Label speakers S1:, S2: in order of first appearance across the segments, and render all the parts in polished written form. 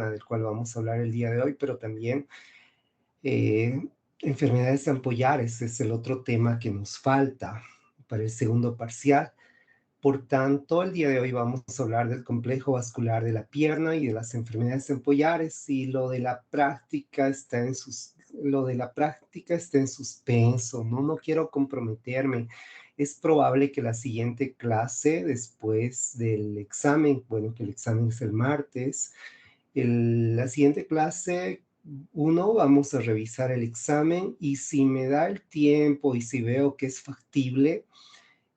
S1: del cual vamos a hablar el día de hoy, pero también eh, enfermedades ampollares es el otro tema que nos falta para el segundo parcial. Por tanto, el día de hoy vamos a hablar del complejo vascular de la pierna y de las enfermedades ampollares, y lo de la práctica está en suspenso, ¿no? No quiero comprometerme. Es probable que la siguiente clase, después del examen, bueno, que el examen es el martes, la siguiente clase, vamos a revisar el examen, y si me da el tiempo y si veo que es factible,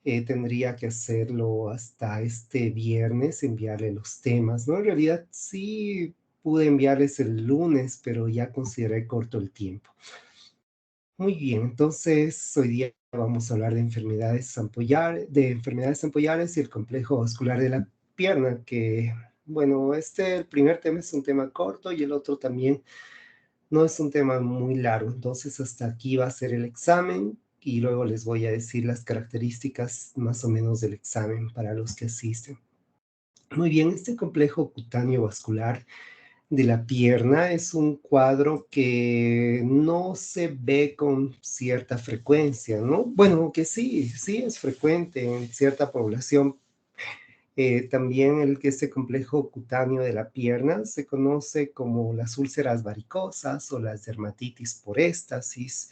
S1: tendría que hacerlo hasta este viernes, enviarle los temas, ¿no? En realidad sí pude enviarles el lunes, pero ya consideré corto el tiempo. Muy bien, entonces hoy día vamos a hablar de enfermedades ampollares y el complejo vascular de la pierna, que, bueno, el primer tema es un tema corto y el otro también no es un tema muy largo. Entonces hasta aquí va a ser el examen y luego les voy a decir las características más o menos del examen para los que asisten. Muy bien, este complejo cutáneo vascular de la pierna es un cuadro que no se ve con cierta frecuencia, ¿no? Bueno, que sí es frecuente en cierta población. También este complejo cutáneo de la pierna se conoce como las úlceras varicosas o las dermatitis por éstasis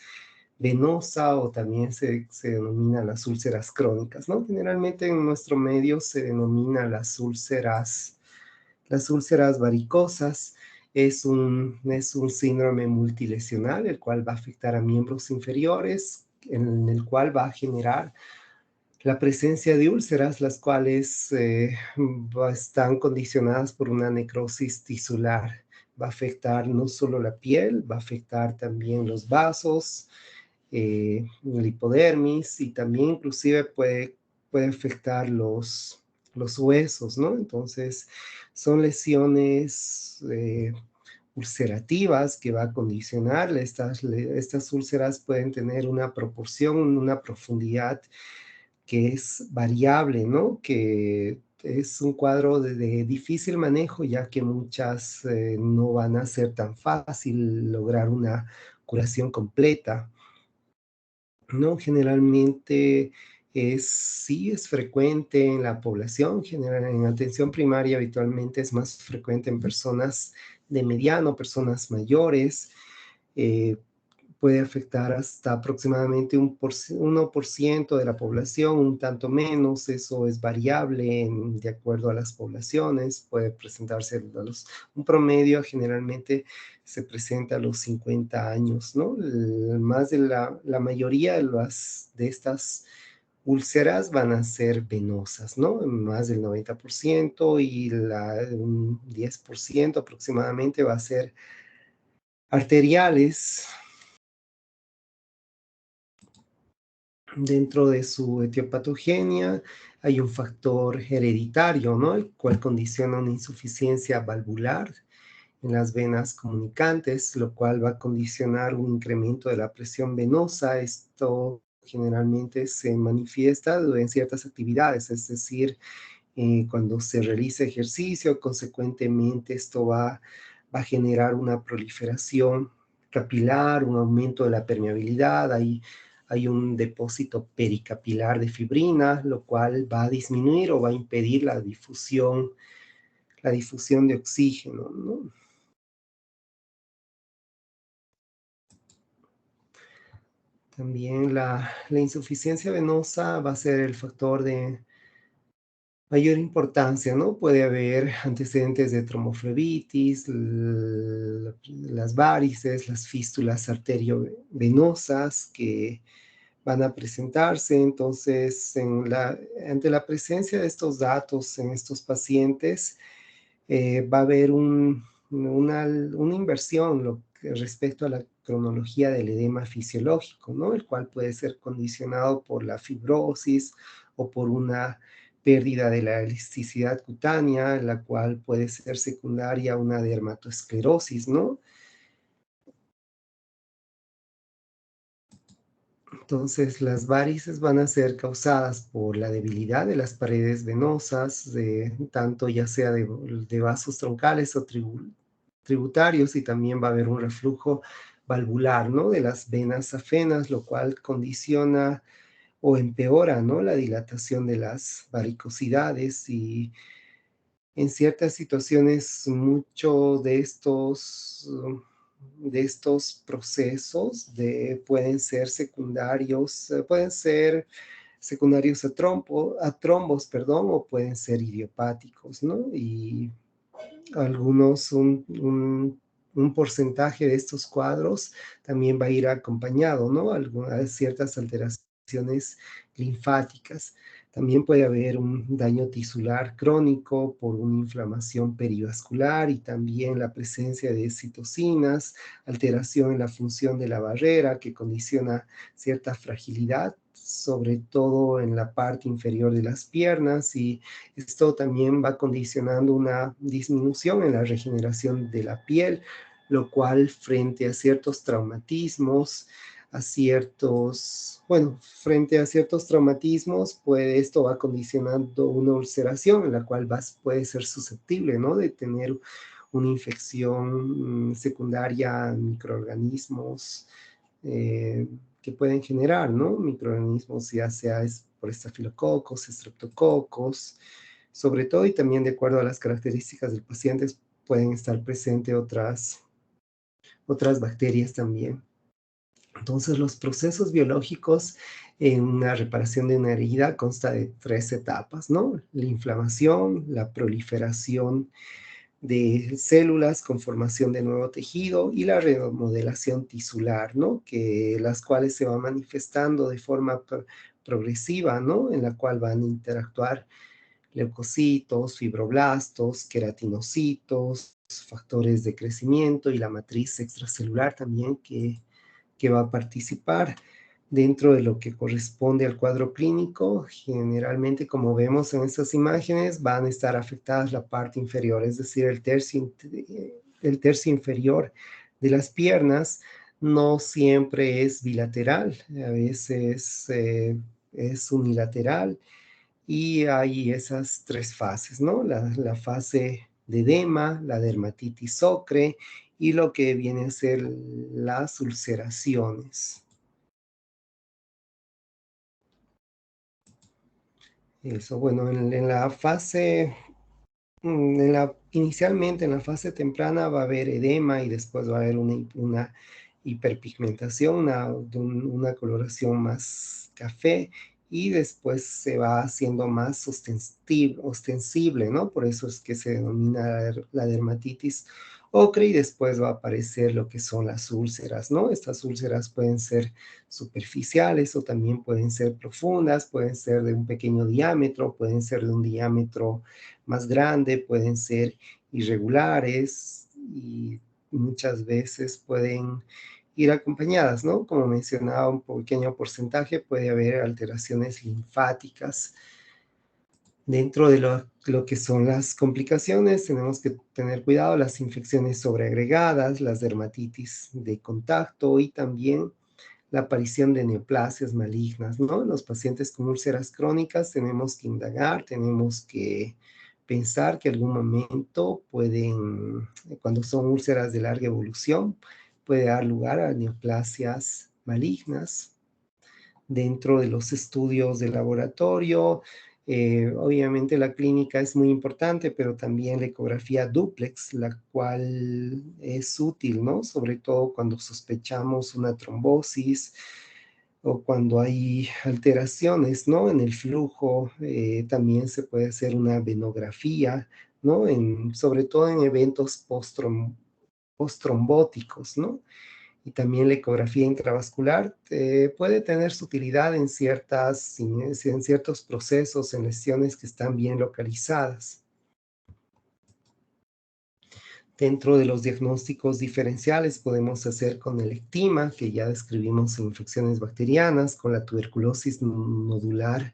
S1: venosa, o también se denomina las úlceras crónicas, ¿no? Generalmente en nuestro medio se denomina las úlceras varicosas. Es un síndrome multilesional, el cual va a afectar a miembros inferiores, en el cual va a generar la presencia de úlceras, las cuales están condicionadas por una necrosis tisular. Va a afectar no solo la piel, va a afectar también los vasos, la hipodermis, y también inclusive puede afectar los huesos, ¿no? Entonces, son lesiones ulcerativas que va a condicionar. Estas úlceras pueden tener una proporción, una profundidad que es variable, ¿no? Que es un cuadro de difícil manejo, ya que muchas no van a ser tan fácil lograr una curación completa, ¿no? Generalmente sí es frecuente en la población, en atención primaria habitualmente es más frecuente en personas de mediano, personas mayores. eh, Puede afectar hasta aproximadamente 1% de la población, un tanto menos. Eso es variable de acuerdo a las poblaciones. Puede presentarse un promedio generalmente se presenta a los 50 años, ¿no? Más de la mayoría de estas úlceras van a ser venosas, ¿no? Más del 90%, y un 10% aproximadamente va a ser arteriales. Dentro de su etiopatogenia hay un factor hereditario, ¿no? El cual condiciona una insuficiencia valvular en las venas comunicantes, lo cual va a condicionar un incremento de la presión venosa. Esto generalmente se manifiesta en ciertas actividades, es decir, cuando se realiza ejercicio. Consecuentemente, esto va a generar una proliferación capilar, un aumento de la permeabilidad. Hay un depósito pericapilar de fibrina, lo cual va a disminuir o va a impedir la difusión de oxígeno, ¿no? También la insuficiencia venosa va a ser el factor de mayor importancia, ¿no? Puede haber antecedentes de tromboflebitis, las varices, las fístulas arteriovenosas que van a presentarse. Entonces, ante la presencia de estos datos en estos pacientes, va a haber una inversión respecto a la cronología del edema fisiológico, ¿no? El cual puede ser condicionado por la fibrosis o por una pérdida de la elasticidad cutánea, la cual puede ser secundaria a una dermatoesclerosis, ¿no? Entonces, las varices van a ser causadas por la debilidad de las paredes venosas, tanto ya sea de vasos troncales o tributarios y también va a haber un reflujo valvular, ¿no? De las venas afenas, lo cual condiciona o empeora, ¿no? La dilatación de las varicosidades y en ciertas situaciones mucho de estos procesos pueden ser secundarios, pueden ser secundarios a trombos, perdón, o pueden ser idiopáticos, ¿no? Y algunos, un porcentaje de estos cuadros también va a ir acompañado, ¿no? Algunas ciertas alteraciones linfáticas. También puede haber un daño tisular crónico por una inflamación perivascular y también la presencia de citocinas, alteración en la función de la barrera que condiciona cierta fragilidad, sobre todo en la parte inferior de las piernas, y esto también va condicionando una disminución en la regeneración de la piel, lo cual frente a ciertos traumatismos, frente a ciertos traumatismos, pues esto va condicionando una ulceración en la cual puede ser susceptible, ¿no? De tener una infección secundaria a microorganismos eh, que pueden generar, ¿no? Microorganismos, ya sea por estafilococos, estreptococos, sobre todo y también de acuerdo a las características del paciente pueden estar presentes otras bacterias también. Entonces, los procesos biológicos en una reparación de una herida consta de 3 etapas, ¿no? La inflamación, la proliferación de células con formación de nuevo tejido y la remodelación tisular, ¿no? Las cuales se van manifestando de forma progresiva, ¿no? En la cual van a interactuar leucocitos, fibroblastos, queratinocitos, factores de crecimiento y la matriz extracelular también que va a participar dentro de lo que corresponde al cuadro clínico. Generalmente, como vemos en estas imágenes, van a estar afectadas la parte inferior, es decir, el tercio inferior de las piernas. No siempre es bilateral, a veces es unilateral y hay esas 3 fases, ¿no? La fase de edema, la dermatitis ocre y lo que viene a ser las ulceraciones. Eso, bueno, en la fase, inicialmente en la fase temprana va a haber edema y después va a haber una hiperpigmentación, una coloración más café y después se va haciendo más ostensible, ¿no? Por eso es que se denomina la dermatitis ocre y después va a aparecer lo que son las úlceras, ¿no? Estas úlceras pueden ser superficiales o también pueden ser profundas, pueden ser de un pequeño diámetro, pueden ser de un diámetro más grande, pueden ser irregulares y muchas veces pueden ir acompañadas, ¿no? Como mencionaba, un pequeño porcentaje puede haber alteraciones linfáticas. Dentro de lo que son las complicaciones, tenemos que tener cuidado las infecciones sobreagregadas, las dermatitis de contacto y también la aparición de neoplasias malignas, ¿no? En los pacientes con úlceras crónicas tenemos que indagar, tenemos que pensar que algún momento cuando son úlceras de larga evolución, puede dar lugar a neoplasias malignas. Dentro de los estudios de laboratorio, obviamente la clínica es muy importante, pero también la ecografía dúplex, la cual es útil, ¿no? Sobre todo cuando sospechamos una trombosis o cuando hay alteraciones, ¿no? En el flujo, también se puede hacer una venografía, ¿no? Sobre todo en eventos postrombóticos, ¿no? Y también la ecografía intravascular puede tener su utilidad en ciertos procesos, en lesiones que están bien localizadas. Dentro de los diagnósticos diferenciales podemos hacer con el ectima, que ya describimos en infecciones bacterianas, con la tuberculosis nodular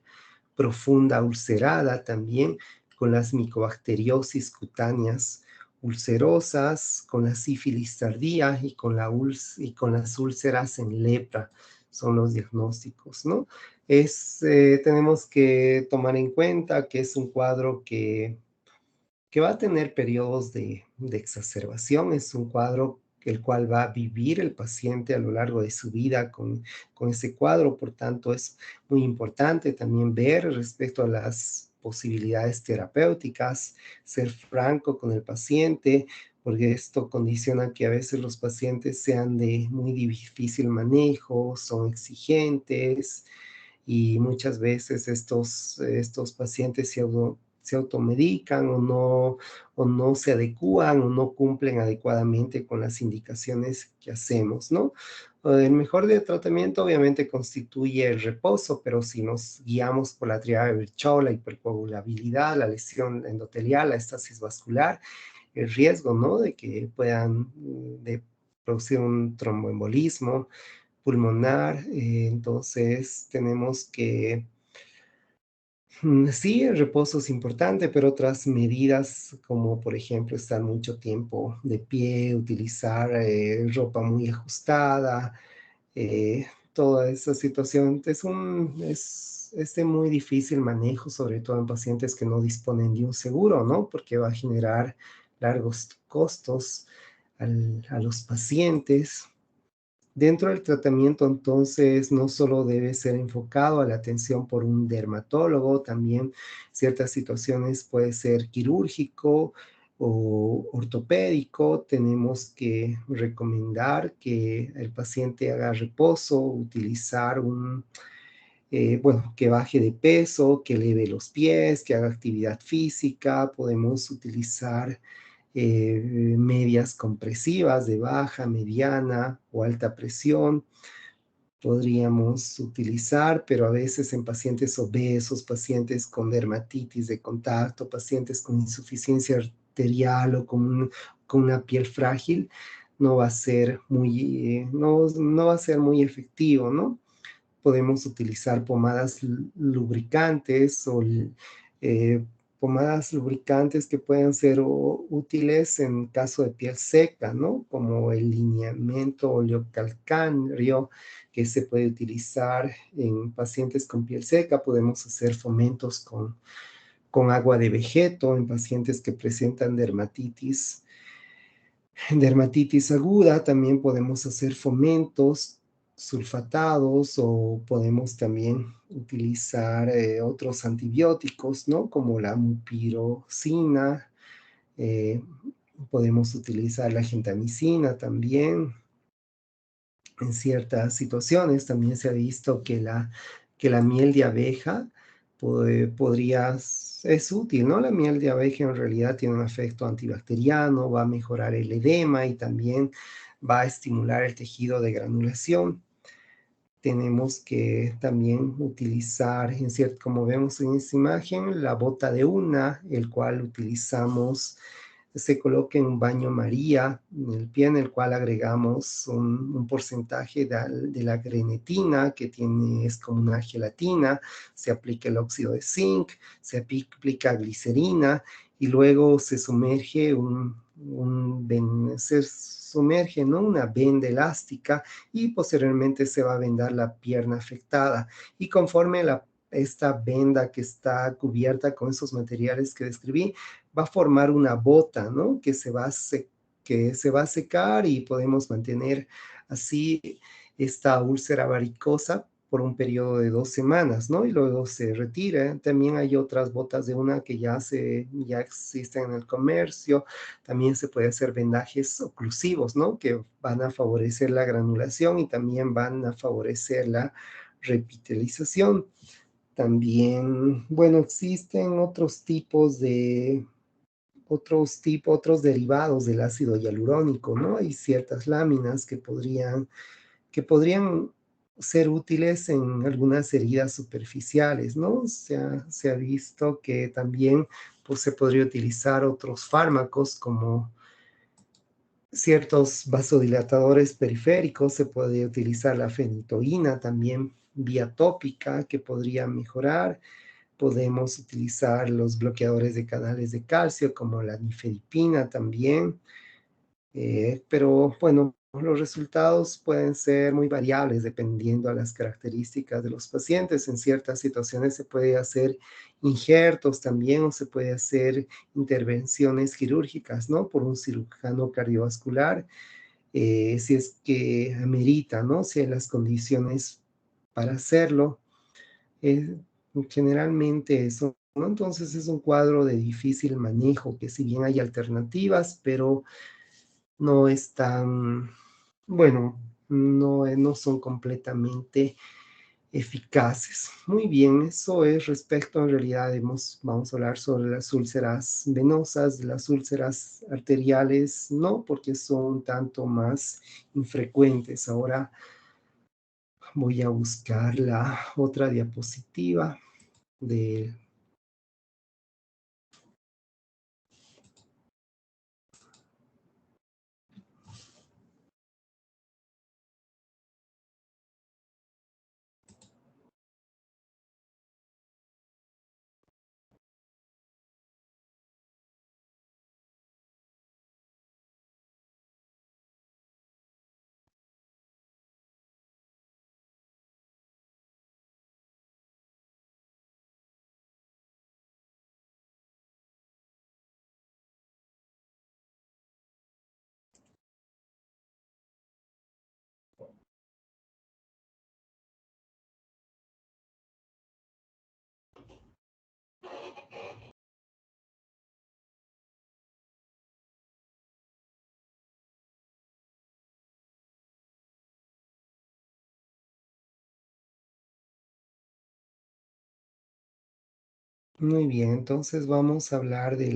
S1: profunda ulcerada también, con las micobacteriosis cutáneas ulcerosas, con la sífilis tardía y con las úlceras en lepra. Son los diagnósticos, ¿no? Tenemos que tomar en cuenta que es un cuadro que que va a tener periodos de exacerbación. Es un cuadro el cual va a vivir el paciente a lo largo de su vida con ese cuadro. Por tanto, es muy importante también ver respecto a las posibilidades terapéuticas, ser franco con el paciente, porque esto condiciona que a veces los pacientes sean de muy difícil manejo, son exigentes, y muchas veces estos pacientes se automedican o no se adecúan o no cumplen adecuadamente con las indicaciones que hacemos, ¿no? El mejor de tratamiento obviamente constituye el reposo, pero si nos guiamos por la triada de Virchow, la hipercoagulabilidad, la lesión endotelial, la estasis vascular, el riesgo, ¿no? De que puedan de producir un tromboembolismo pulmonar. Entonces tenemos que, sí, el reposo es importante, pero otras medidas como por ejemplo estar mucho tiempo de pie, utilizar ropa muy ajustada, toda esa situación es de muy difícil manejo, sobre todo en pacientes que no disponen de un seguro, ¿no? Porque va a generar largos costos a los pacientes. Dentro del tratamiento, entonces, no solo debe ser enfocado a la atención por un dermatólogo, también ciertas situaciones puede ser quirúrgico o ortopédico. Tenemos que recomendar que el paciente haga reposo, utilizar bueno, que baje de peso, que eleve los pies, que haga actividad física. Podemos utilizar medias compresivas de baja, mediana o alta presión. Podríamos utilizar, pero a veces en pacientes obesos, pacientes con dermatitis de contacto, pacientes con insuficiencia arterial o con una piel frágil, no va a ser no va a ser muy efectivo, ¿no? Podemos utilizar pomadas lubricantes o eh, pomadas lubricantes que pueden ser útiles en caso de piel seca, ¿no? Como el lineamiento oleocalcáneo que se puede utilizar en pacientes con piel seca. Podemos hacer fomentos con agua de vegeto en pacientes que presentan dermatitis aguda. También podemos hacer fomentos sulfatados o podemos también utilizar otros antibióticos, ¿no? Como la mupirocina. eh, Podemos utilizar la gentamicina también. En ciertas situaciones también se ha visto que la miel de abeja es útil, ¿no? La miel de abeja en realidad tiene un efecto antibacteriano, va a mejorar el edema y también va a estimular el tejido de granulación. Tenemos que también utilizar, como vemos en esta imagen, la bota de una, el cual utilizamos, se coloca en un baño María en el pie, en el cual agregamos un porcentaje de la grenetina, que es como una gelatina. Se aplica el óxido de zinc, se aplica glicerina y luego se sumerge se sumerge, ¿no? Una venda elástica y posteriormente se va a vendar la pierna afectada. Y conforme esta venda que está cubierta con esos materiales que describí, va a formar una bota, ¿no? Que se va a secar y podemos mantener así esta úlcera varicosa por un periodo de 2 semanas, ¿no? Y luego se retira. También hay otras botas de una que ya existen en el comercio. También se puede hacer vendajes oclusivos, ¿no? Que van a favorecer la granulación y también van a favorecer la repitelización. También, bueno, existen otros derivados del ácido hialurónico, ¿no? Hay ciertas láminas que podrían ser útiles en algunas heridas superficiales, ¿no? Se ha visto que también pues, se podría utilizar otros fármacos como ciertos vasodilatadores periféricos. Se puede utilizar la fenitoína también vía tópica, que podría mejorar. Podemos utilizar los bloqueadores de canales de calcio como la nifedipina también. Pero bueno, Los resultados pueden ser muy variables dependiendo de las características de los pacientes. En ciertas situaciones se puede hacer injertos también o se puede hacer intervenciones quirúrgicas, ¿no? Por un cirujano cardiovascular, si es que amerita, ¿no? Si hay las condiciones para hacerlo. Eh, Generalmente eso, ¿no? Entonces es un cuadro de difícil manejo, que si bien hay alternativas, pero no es tan, bueno, no son completamente eficaces. Muy bien, eso es respecto, en realidad vamos a hablar sobre las úlceras venosas, las úlceras arteriales, no, porque son un tanto más infrecuentes. Ahora voy a buscar la otra diapositiva de... Muy bien, entonces vamos a hablar de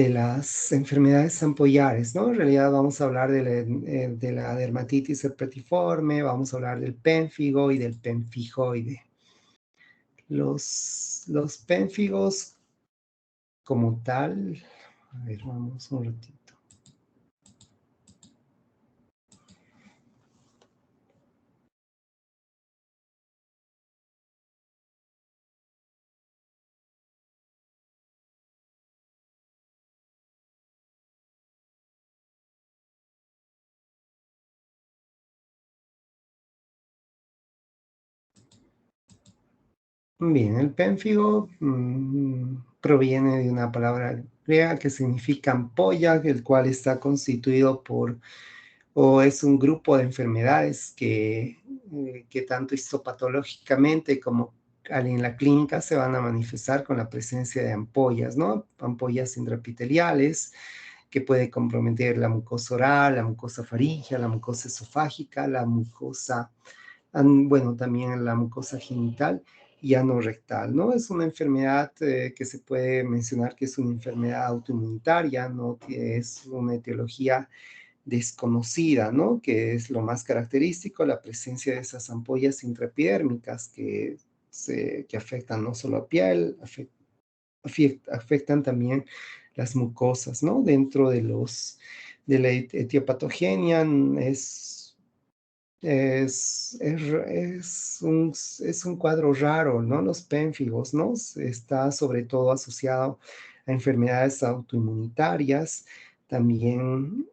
S1: las enfermedades ampollares, ¿no? En realidad vamos a hablar de la dermatitis herpetiforme, vamos a hablar del pénfigo y del pemfijoide. Los pénfigos como tal, a ver, vamos un ratito. Bien, el pénfigo proviene de una palabra griega que significa ampolla, el cual está constituido por o es un grupo de enfermedades que tanto histopatológicamente como en la clínica se van a manifestar con la presencia de ampollas, ¿no? Ampollas intraepiteliales que puede comprometer la mucosa oral, la mucosa faríngea, la mucosa esofágica, la mucosa, bueno, también la mucosa genital y anorrectal, ¿no? Es una enfermedad que se puede mencionar que es una enfermedad autoinmunitaria, ¿no? Que es una etiología desconocida, ¿no? Que es lo más característico, la presencia de esas ampollas intraepidérmicas que afectan no solo a piel, afectan también las mucosas, ¿no? Dentro de la etiopatogenia es un cuadro raro, ¿no? Los pénfigos, ¿no? Está sobre todo asociado a enfermedades autoinmunitarias. También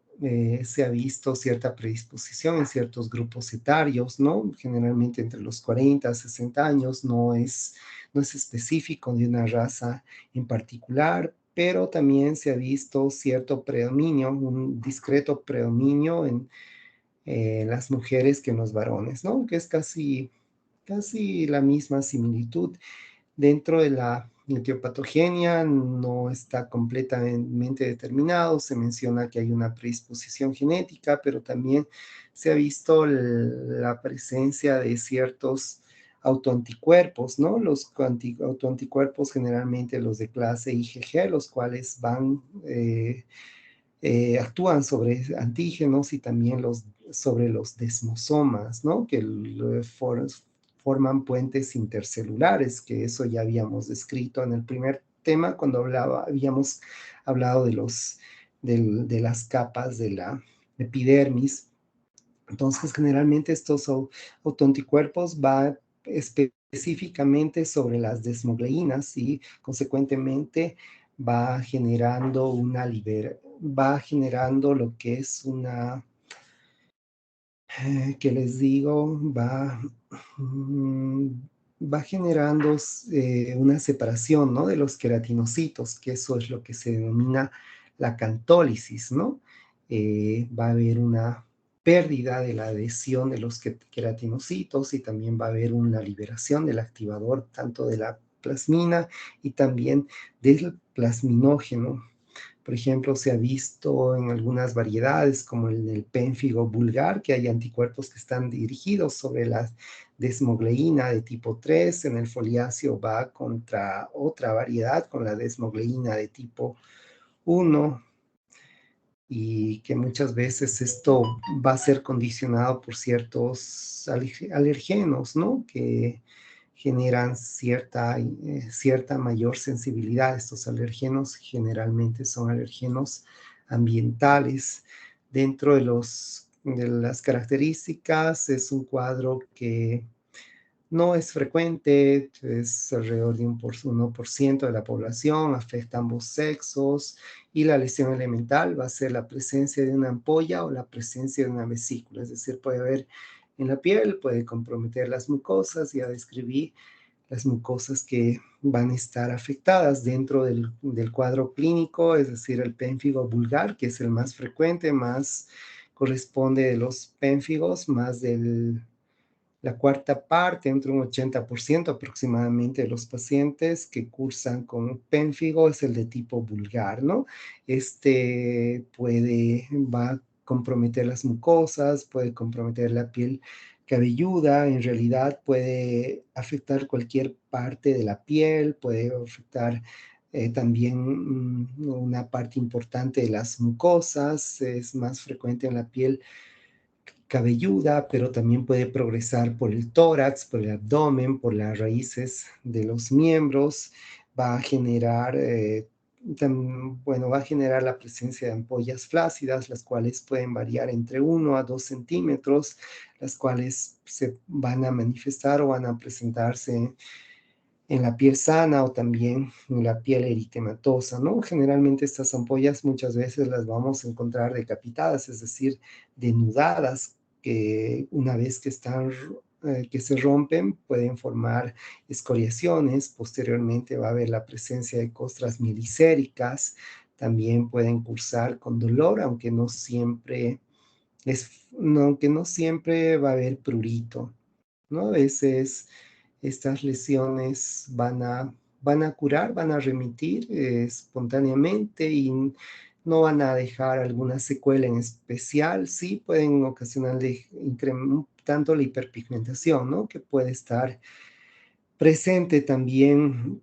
S1: se ha visto cierta predisposición en ciertos grupos etarios, ¿no? Generalmente entre los 40 a 60 años, no es específico de una raza en particular, pero también se ha visto cierto predominio, un discreto predominio en las mujeres que en los varones, ¿no? Que es casi la misma similitud. Dentro de la etiopatogenia no está completamente determinado, se menciona que hay una predisposición genética, pero también se ha visto la presencia de ciertos autoanticuerpos, ¿no? Los autoanticuerpos generalmente los de clase IgG, los cuales actúan sobre antígenos y también sobre los desmosomas, ¿no? Que forman puentes intercelulares, que eso ya habíamos descrito en el primer tema cuando habíamos hablado de las capas de la epidermis. Entonces, generalmente estos autoanticuerpos van específicamente sobre las desmogleínas y consecuentemente va generando va generando lo que es una, que les digo, mm, va generando una separación, ¿no? De los queratinocitos, que eso es lo que se denomina la cantólisis, ¿no? Va a haber una pérdida de la adhesión de los queratinocitos y también va a haber una liberación del activador tanto de la plasmina y también del plasminógeno. Por ejemplo, se ha visto en algunas variedades, como en el pénfigo vulgar, que hay anticuerpos que están dirigidos sobre la desmogleína de tipo 3. En el foliáceo va contra otra variedad, con la desmogleína de tipo 1, y que muchas veces esto va a ser condicionado por ciertos alergenos, ¿no? Que generan cierta mayor sensibilidad. Estos alergenos generalmente son alergenos ambientales. Dentro de las características, es un cuadro que no es frecuente, es alrededor de un 1% de la población, afecta a ambos sexos, y la lesión elemental va a ser la presencia de una ampolla o la presencia de una vesícula, es decir, puede haber en la piel, puede comprometer las mucosas. Ya describí las mucosas que van a estar afectadas dentro del cuadro clínico, es decir, el pénfigo vulgar, que es el más frecuente, más corresponde de los pénfigos, más la cuarta parte, entre un 80% aproximadamente de los pacientes que cursan con pénfigo es el de tipo vulgar, ¿no? Va a comprometer las mucosas, puede comprometer la piel cabelluda, en realidad puede afectar cualquier parte de la piel, puede afectar también una parte importante de las mucosas, es más frecuente en la piel cabelluda, pero también puede progresar por el tórax, por el abdomen, por las raíces de los miembros. Va a generar, bueno, va a generar la presencia de ampollas flácidas, las cuales pueden variar entre 1 a 2 centímetros, las cuales se van a manifestar o van a presentarse en la piel sana o también en la piel eritematosa, ¿no? Generalmente estas ampollas muchas veces las vamos a encontrar decapitadas, es decir, denudadas, que una vez que que se rompen, pueden formar escoriaciones. Posteriormente va a haber la presencia de costras mielicéricas. También pueden cursar con dolor, aunque no siempre va a haber prurito, ¿no? A veces estas lesiones van a curar, van a remitir espontáneamente y no van a dejar alguna secuela en especial. Sí pueden ocasionar tanto la hiperpigmentación, ¿no? Que puede estar presente también.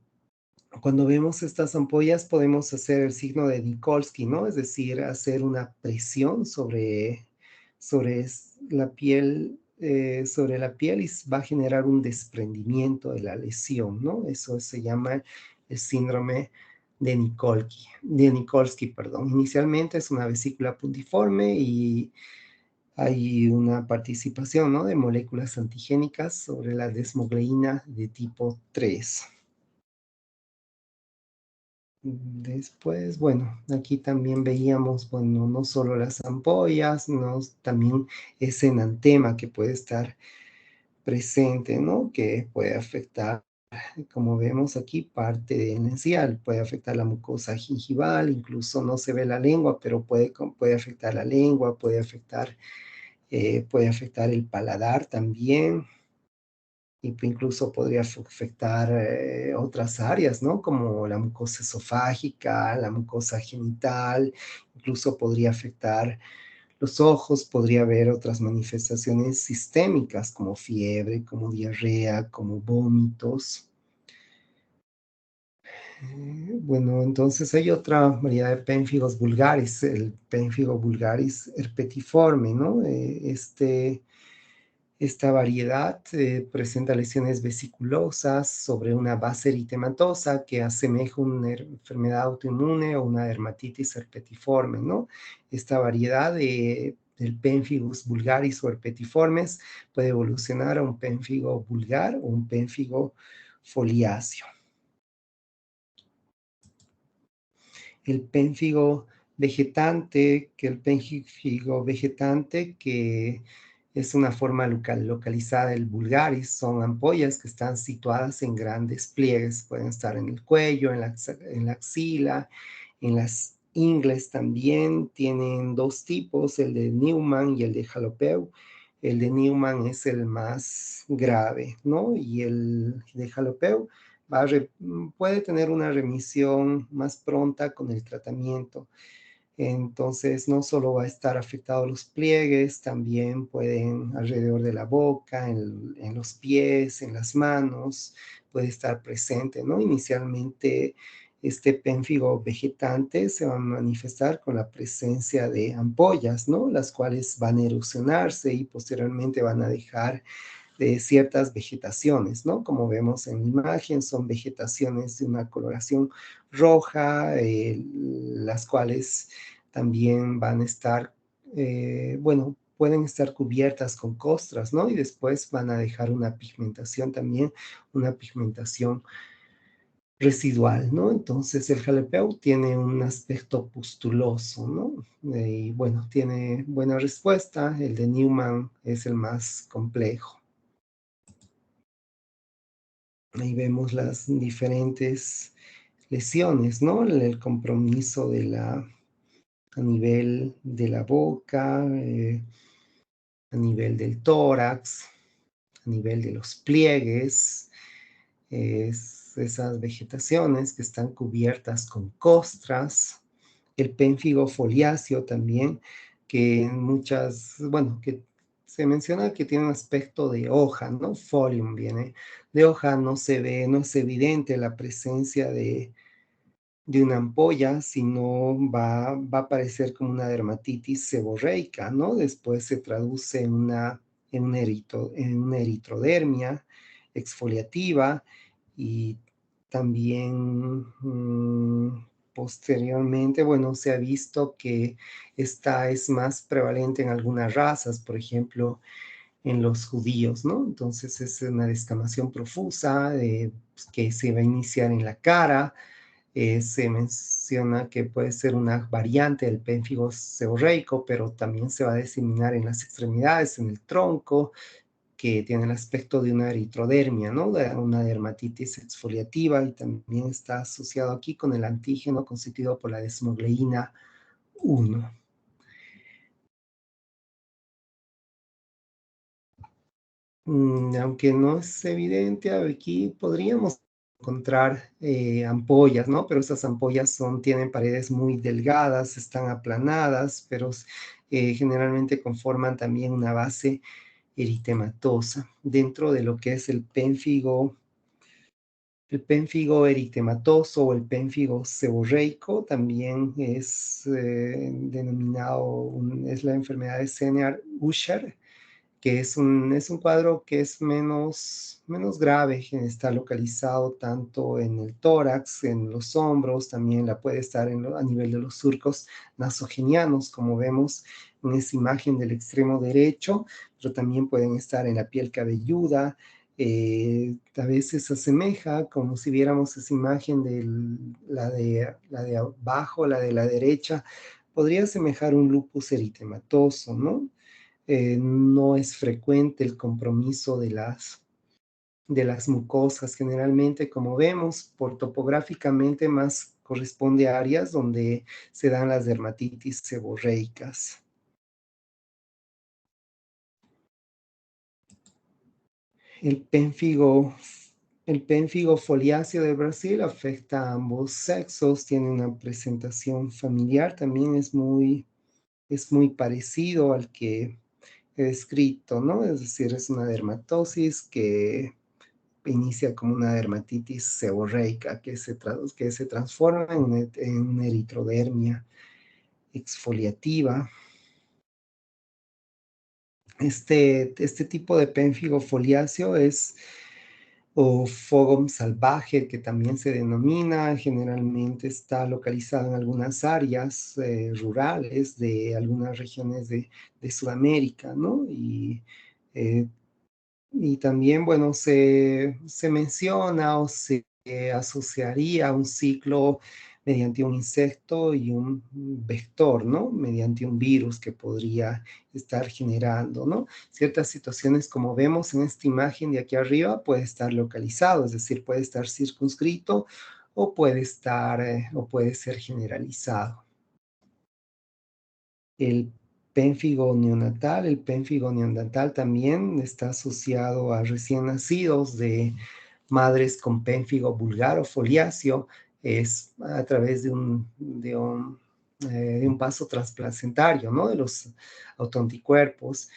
S1: Cuando vemos estas ampollas podemos hacer el signo de Nikolsky, ¿no? Es decir, hacer una presión sobre la piel, y va a generar un desprendimiento de la lesión, ¿no? Eso se llama el síndrome de Nikolsky, perdón. Inicialmente es una vesícula puntiforme y hay una participación, ¿no? De moléculas antigénicas sobre la desmogleína de tipo 3. Después, bueno, aquí también veíamos, bueno, no solo las ampollas, no, también ese enantema que puede estar presente, ¿no? Que puede afectar, como vemos aquí, parte del encíal, puede afectar la mucosa gingival, incluso no se ve la lengua, pero puede afectar la lengua, puede afectar el paladar también, y incluso podría afectar otras áreas, ¿no? Como la mucosa esofágica, la mucosa genital, incluso podría afectar los ojos, podría haber otras manifestaciones sistémicas como fiebre, como diarrea, como vómitos. Bueno, entonces hay otra variedad de pénfigos vulgaris, el pénfigo vulgaris herpetiforme, ¿no? Esta variedad presenta lesiones vesiculosas sobre una base eritematosa que asemeja una enfermedad autoinmune o una dermatitis herpetiforme, ¿no? Esta variedad del pemphigus vulgaris o herpetiformes puede evolucionar a un pénfigo vulgar o un pénfigo foliáceo. El pénfigo vegetante, que el pénfigo vegetante, que es una forma localizada del vulgaris, son ampollas que están situadas en grandes pliegues, pueden estar en el cuello, en la axila, en las ingles también. Tienen dos tipos, el de Neumann y el de Jalopeu. El de Neumann es el más grave, ¿no? Y el de Jalopeu puede tener una remisión más pronta con el tratamiento. Entonces, no solo va a estar afectado los pliegues, también pueden alrededor de la boca, en los pies, en las manos, puede estar presente, ¿no? Inicialmente, este pénfigo vegetante se va a manifestar con la presencia de ampollas, ¿no? Las cuales van a erosionarse y posteriormente van a dejar de ciertas vegetaciones, ¿no? Como vemos en la imagen, son vegetaciones de una coloración roja, las cuales también van a estar, bueno, pueden estar cubiertas con costras, ¿no? Y después van a dejar una pigmentación también, una pigmentación residual, ¿no? Entonces el jalapeo tiene un aspecto pustuloso, ¿no? Y bueno, tiene buena respuesta. El de Newman es el más complejo. Ahí vemos las diferentes lesiones, ¿no? El compromiso a nivel de la boca, a nivel del tórax, a nivel de los pliegues, esas vegetaciones que están cubiertas con costras, el pénfigo foliáceo también, que en muchas, bueno, que se menciona que tiene un aspecto de hoja, ¿no? Folium viene de hoja, no se ve, no es evidente la presencia de una ampolla, sino va a aparecer como una dermatitis seborreica, ¿no? Después se traduce en una eritrodermia exfoliativa y también posteriormente, bueno, se ha visto que esta es más prevalente en algunas razas, por ejemplo, en los judíos, ¿no? Entonces es una descamación profusa pues, que se va a iniciar en la cara. Se menciona que puede ser una variante del pénfigo seborreico, pero también se va a diseminar en las extremidades, en el tronco, que tiene el aspecto de una eritrodermia, ¿no? De una dermatitis exfoliativa, y también está asociado aquí con el antígeno constituido por la desmogleína 1. Aunque no es evidente, aquí podríamos encontrar ampollas, ¿no? Pero esas ampollas tienen paredes muy delgadas, están aplanadas, pero generalmente conforman también una base eritematosa. Dentro de lo que es el pénfigo eritematoso o el pénfigo seborreico también es denominado, es la enfermedad de Senior-Usher, que es un cuadro que es menos grave, que está localizado tanto en el tórax, en los hombros, también la puede estar a nivel de los surcos nasogenianos, como vemos en esa imagen del extremo derecho, pero también pueden estar en la piel cabelluda. A veces se asemeja como si viéramos esa imagen de la de abajo, la de la derecha, podría asemejar un lupus eritematoso, ¿no? No es frecuente el compromiso de las mucosas. Generalmente, como vemos, por topográficamente más corresponde a áreas donde se dan las dermatitis seborreicas. El pénfigo, el pénfigo foliáceo de Brasil afecta a ambos sexos, tiene una presentación familiar, también es muy parecido al que he descrito, ¿no? Es decir, es una dermatosis que inicia como una dermatitis seborreica que se transforma en una eritrodermia exfoliativa. Este tipo de pénfigo foliáceo o fogón salvaje, que también se denomina, generalmente está localizado en algunas áreas rurales de algunas regiones de Sudamérica, ¿no? Y también, bueno, se menciona o se asociaría a un ciclo mediante un insecto y un vector, ¿no? Mediante un virus que podría estar generando, ¿no? Ciertas situaciones, como vemos en esta imagen de aquí arriba, puede estar localizado, es decir, puede estar circunscrito o puede estar, o puede ser generalizado. El pénfigo neonatal también está asociado a recién nacidos de madres con pénfigo vulgar o foliáceo, es a través de un paso transplacentario, ¿no? De los autoanticuerpos.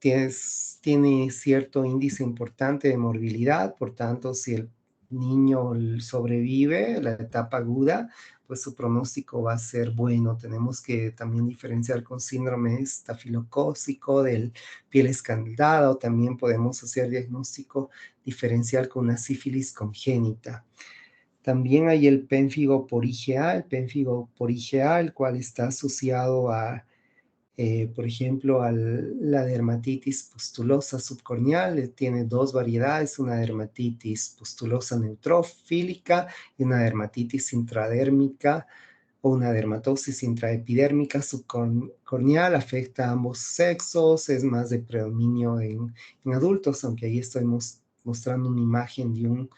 S1: Tiene cierto índice importante de morbilidad, por tanto, si el niño sobrevive la etapa aguda, pues su pronóstico va a ser bueno. Tenemos que también diferenciar con síndrome estafilocócico del piel escaldada, o también podemos hacer diagnóstico diferencial con una sífilis congénita. También hay el pénfigo por IgA, el cual está asociado a, por ejemplo, a la dermatitis pustulosa subcorneal. Tiene dos variedades, una dermatitis pustulosa neutrofílica y una dermatitis intradérmica o una dermatosis intraepidérmica subcorneal. Afecta a ambos sexos, es más de predominio en adultos, aunque ahí estoy mostrando una imagen de un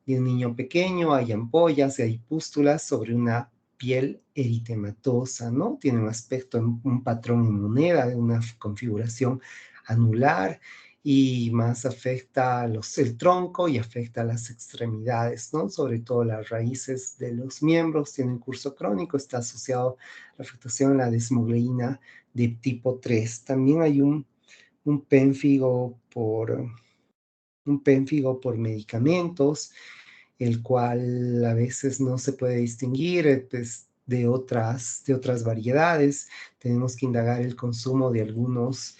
S1: niño pequeño. Hay ampollas y hay pústulas sobre una piel eritematosa, ¿no? Tiene un aspecto, un patrón en moneda, de una configuración anular, y más afecta el tronco y afecta a las extremidades, ¿no? Sobre todo las raíces de los miembros. Tiene un curso crónico, está asociado a la afectación a la desmogleína de tipo 3. También hay un pénfigo por, un pénfigo por medicamentos, el cual a veces no se puede distinguir, pues, de otras variedades. Tenemos que indagar el consumo de algunos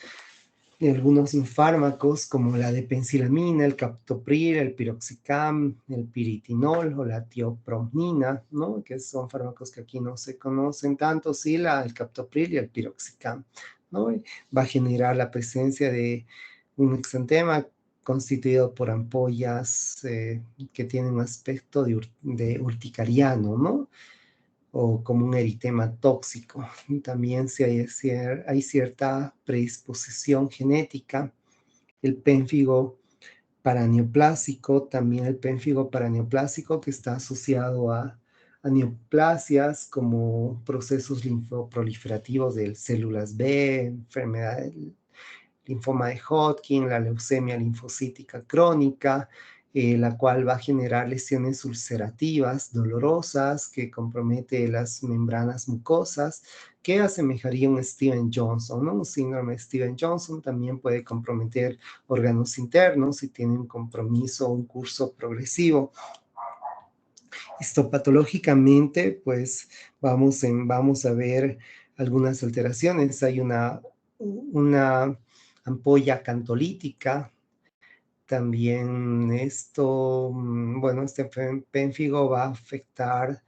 S1: fármacos como la depensilamina, el captopril, el piroxicam, el piritinol o la tiopromina, ¿no? Que son fármacos que aquí no se conocen tanto, sí, el captopril y el piroxicam, ¿no? Va a generar la presencia de un exantema constituido por ampollas que tienen un aspecto de urticariano, ¿no? O como un eritema tóxico. También si hay cierta predisposición genética. El pénfigo paraneoplásico, también el pénfigo paraneoplásico, que está asociado a neoplasias como procesos linfoproliferativos de células B, enfermedad del linfoma de Hodgkin, la leucemia linfocítica crónica, la cual va a generar lesiones ulcerativas dolorosas que compromete las membranas mucosas, que asemejaría un Steven Johnson, ¿no? Un síndrome de Steven Johnson también puede comprometer órganos internos y tiene un compromiso, un curso progresivo. Histopatológicamente, pues vamos a ver algunas alteraciones. Hay una ampolla cantolítica. También bueno, este pénfigo va a afectar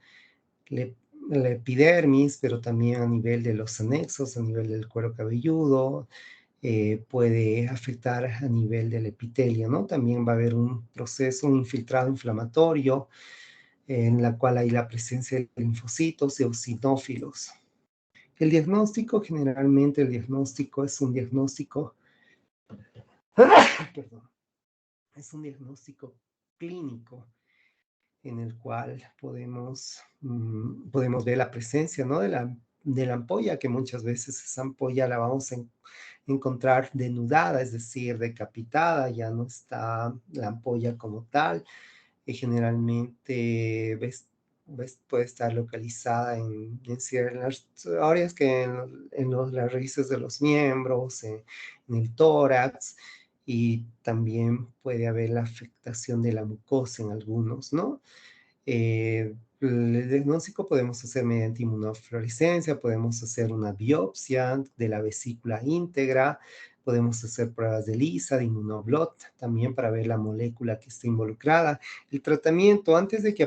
S1: la epidermis, pero también a nivel de los anexos, a nivel del cuero cabelludo. Puede afectar a nivel del epitelio, ¿no? También va a haber un proceso, un infiltrado inflamatorio, en la cual hay la presencia de linfocitos y eosinófilos. Generalmente el diagnóstico es un diagnóstico, perdón, es un diagnóstico clínico en el cual podemos ver la presencia, ¿no? de la ampolla, que muchas veces esa ampolla la vamos a encontrar denudada, es decir, decapitada, ya no está la ampolla como tal. Generalmente puede estar localizada en ciertas áreas, que las raíces de los miembros, en el tórax, y también puede haber la afectación de la mucosa en algunos, ¿no? El diagnóstico podemos hacer mediante inmunofluorescencia, podemos hacer una biopsia de la vesícula íntegra, podemos hacer pruebas de ELISA, de inmunoblot, también para ver la molécula que está involucrada. El tratamiento, antes de que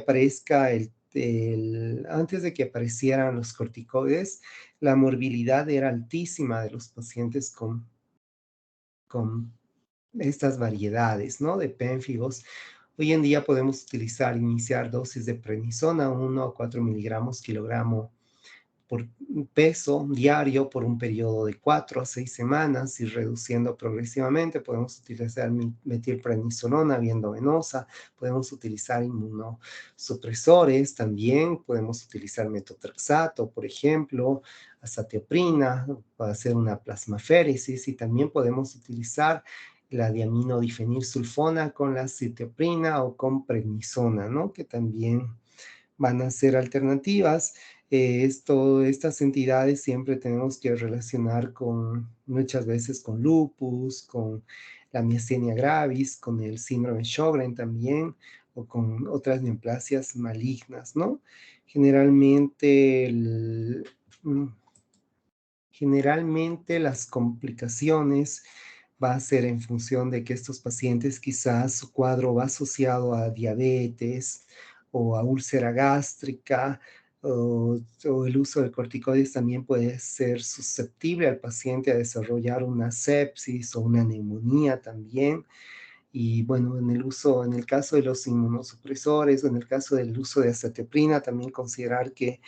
S1: aparecieran los corticoides, la morbilidad era altísima de los pacientes con estas variedades, ¿no? De pénfigos. Hoy en día podemos iniciar dosis de prednisona, 1 a 4 miligramos kilogramo por peso diario por un periodo de 4 a 6 semanas, y reduciendo progresivamente. Podemos utilizar metilprednisolona vía endovenosa, podemos utilizar inmunosupresores también, podemos utilizar metotrexato, por ejemplo, azatioprina para hacer una plasmaféresis, y también podemos utilizar la diaminodifenilsulfona con la citioprina o con prednisona, ¿no? Que también van a ser alternativas. Estas entidades siempre tenemos que relacionar muchas veces con lupus, con la miastenia gravis, con el síndrome de Sjögren también, o con otras neoplasias malignas, ¿no? Generalmente, mm, generalmente las complicaciones va a ser en función de que estos pacientes, quizás su cuadro va asociado a diabetes o a úlcera gástrica, o el uso de corticoides también puede ser susceptible al paciente a desarrollar una sepsis o una neumonía también. Y bueno, en el caso de los inmunosupresores, o en el caso del uso de azatioprina, también considerar que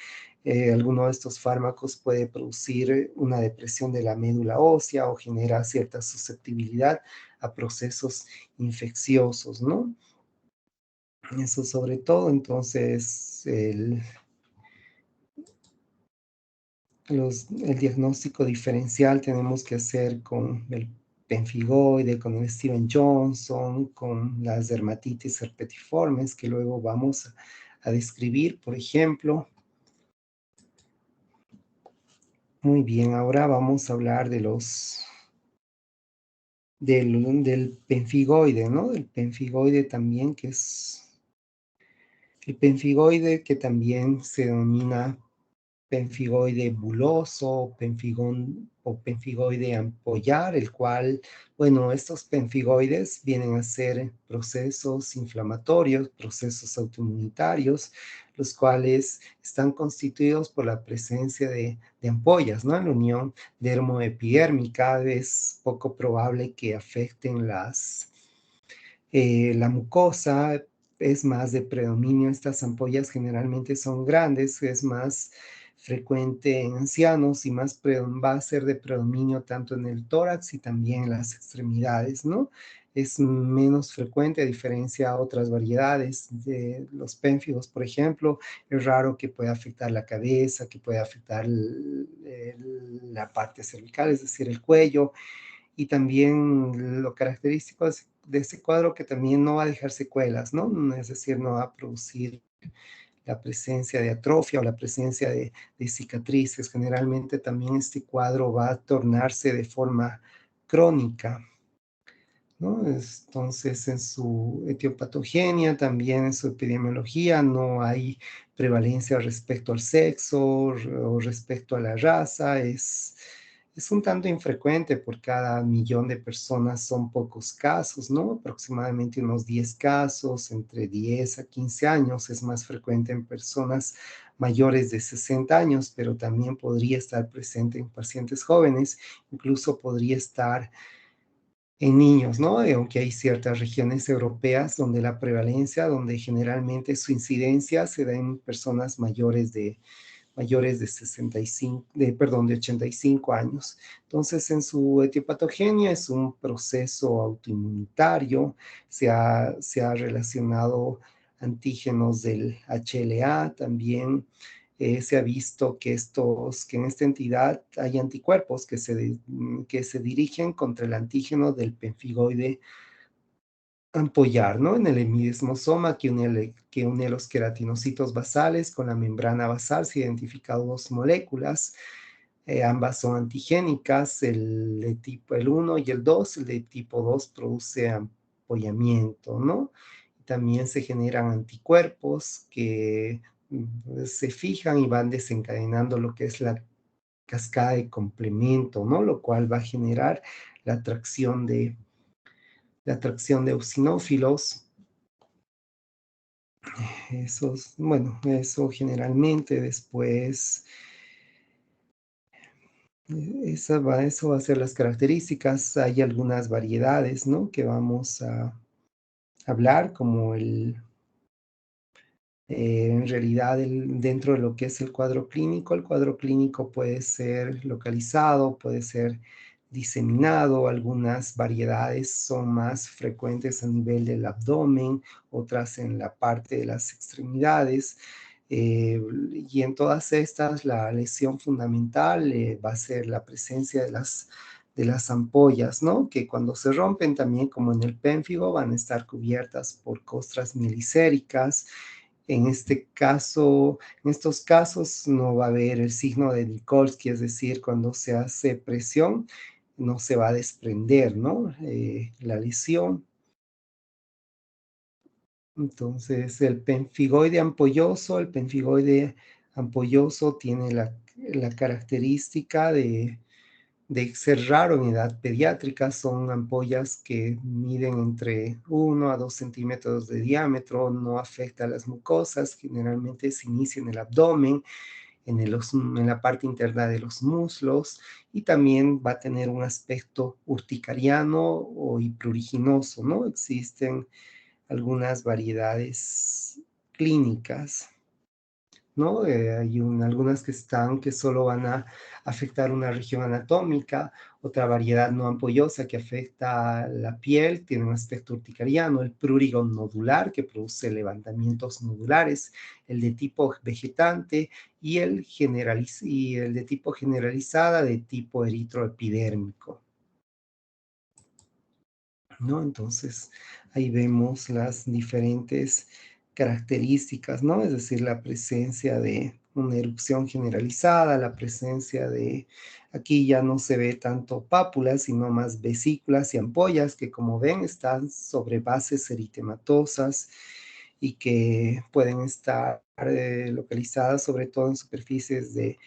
S1: alguno de estos fármacos puede producir una depresión de la médula ósea o genera cierta susceptibilidad a procesos infecciosos, ¿no? Eso sobre todo. Entonces, el diagnóstico diferencial tenemos que hacer con el pemfigoide, con el Steven Johnson, con las dermatitis herpetiformes, que luego vamos a describir, por ejemplo. Muy bien, ahora vamos a hablar del pemfigoide, ¿no? Del pemfigoide también, el pemfigoide, que también se denomina pemfigoide buloso, o pemfigoide ampollar, el cual, bueno, estos pemfigoides vienen a ser procesos inflamatorios, procesos autoinmunitarios, los cuales están constituidos por la presencia de ampollas, ¿no? En la unión dermoepidérmica es poco probable que afecten la mucosa. Es más de predominio, estas ampollas generalmente son grandes, es más frecuente en ancianos, y va a ser de predominio tanto en el tórax y también en las extremidades, ¿no? Es menos frecuente, a diferencia de otras variedades de los pénfigos, por ejemplo. Es raro que pueda afectar la cabeza, que pueda afectar la parte cervical, es decir, el cuello. Y también lo característico de este cuadro, que también no va a dejar secuelas, ¿no? Es decir, no va a producir la presencia de atrofia o la presencia de cicatrices. Generalmente también este cuadro va a tornarse de forma crónica, ¿no? Entonces, en su etiopatogenia, también en su epidemiología, no hay prevalencia respecto al sexo o respecto a la raza. Es un tanto infrecuente, por cada millón de personas son pocos casos, ¿no? Aproximadamente unos 10 casos, entre 10 a 15 años. Es más frecuente en personas mayores de 60 años, pero también podría estar presente en pacientes jóvenes, incluso podría estar en niños, ¿no? Aunque hay ciertas regiones europeas donde la prevalencia, donde generalmente su incidencia se da en personas mayores de 65, perdón, de 85 años. Entonces, en su etiopatogenia es un proceso autoinmunitario. Se ha relacionado antígenos del HLA también. Se ha visto que en esta entidad hay anticuerpos que se dirigen contra el antígeno del pemfigoide ampollar, ¿no? En el hemidesmosoma que une los queratinocitos basales con la membrana basal, se han identificado dos moléculas. Ambas son antigénicas, el 1 y el 2. El de tipo 2 produce ampollamiento, ¿no? También se generan anticuerpos que se fijan y van desencadenando lo que es la cascada de complemento, ¿no? Lo cual va a generar la atracción de eosinófilos. Bueno, eso generalmente después, eso va a ser las características. Hay algunas variedades, ¿no? Que vamos hablar, como en realidad dentro de lo que es el cuadro clínico puede ser localizado, puede ser diseminado, algunas variedades son más frecuentes a nivel del abdomen, otras en la parte de las extremidades. Y en todas estas, la lesión fundamental va a ser la presencia de las ampollas, ¿no? Que cuando se rompen también, como en el pénfigo, van a estar cubiertas por costras mielicéricas. En este caso, en estos casos no va a haber el signo de Nikolsky, es decir, cuando se hace presión, no se va a desprender, ¿no? La lesión. Entonces, el penfigoide ampolloso tiene la característica de ser raro en edad pediátrica. Son ampollas que miden entre 1 a 2 centímetros de diámetro, no afecta a las mucosas, generalmente se inicia en el abdomen, en la parte interna de los muslos, y también va a tener un aspecto urticariano o pruriginoso, ¿no? Existen algunas variedades clínicas, ¿no? Algunas que solo van a afectar una región anatómica, otra variedad no ampollosa que afecta la piel, tiene un aspecto urticariano, el prurigo nodular que produce levantamientos nodulares, el de tipo vegetante y el de tipo generalizada de tipo eritroepidérmico, ¿no? Entonces, ahí vemos las diferentes características, ¿no? Es decir, la presencia de una erupción generalizada, la presencia de, aquí ya no se ve tanto pápulas, sino más vesículas y ampollas que, como ven, están sobre bases eritematosas y que pueden estar localizadas sobre todo en superficies de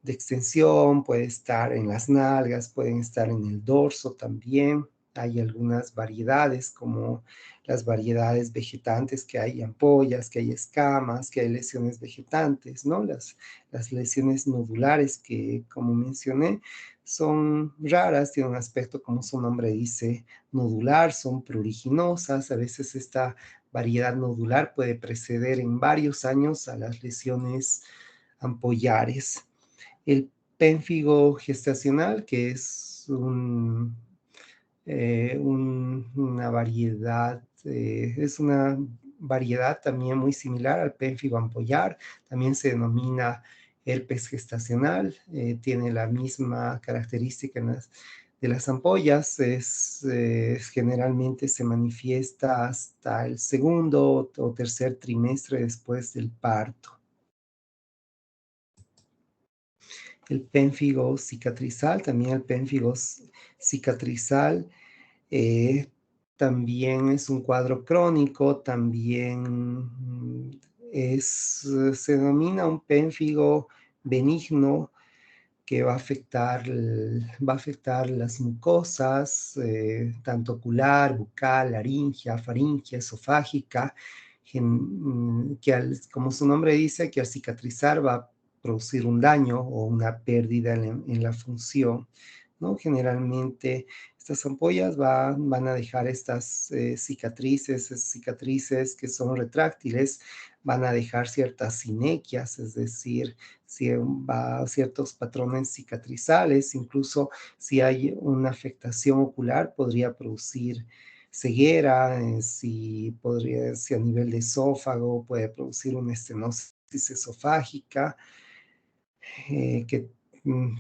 S1: extensión, puede estar en las nalgas, pueden estar en el dorso también. Hay algunas variedades, como las variedades vegetantes, que hay ampollas, que hay escamas, que hay lesiones vegetantes, ¿no? Las lesiones nodulares que, como mencioné, son raras, tienen un aspecto, como su nombre dice, nodular, son pruriginosas. A veces esta variedad nodular puede preceder en varios años a las lesiones ampollares. El pénfigo gestacional, que es es una variedad también muy similar al pénfigo ampollar, también se denomina herpes gestacional, tiene la misma característica de las ampollas, generalmente se manifiesta hasta el segundo o tercer trimestre después del parto. El pénfigo cicatrizal, también el pénfigo cicatrizal, eh, también es un cuadro crónico, también se denomina un pénfigo benigno que va a afectar las mucosas, tanto ocular, bucal, laringea, faringea, esofágica, como su nombre dice, que al cicatrizar va a producir un daño o una pérdida en la función, ¿no? Generalmente estas ampollas van a dejar estas cicatrices que son retráctiles, van a dejar ciertas sinequias, es decir, ciertos patrones cicatrizales, incluso si hay una afectación ocular, podría producir ceguera, si a nivel de esófago puede producir una estenosis esofágica, que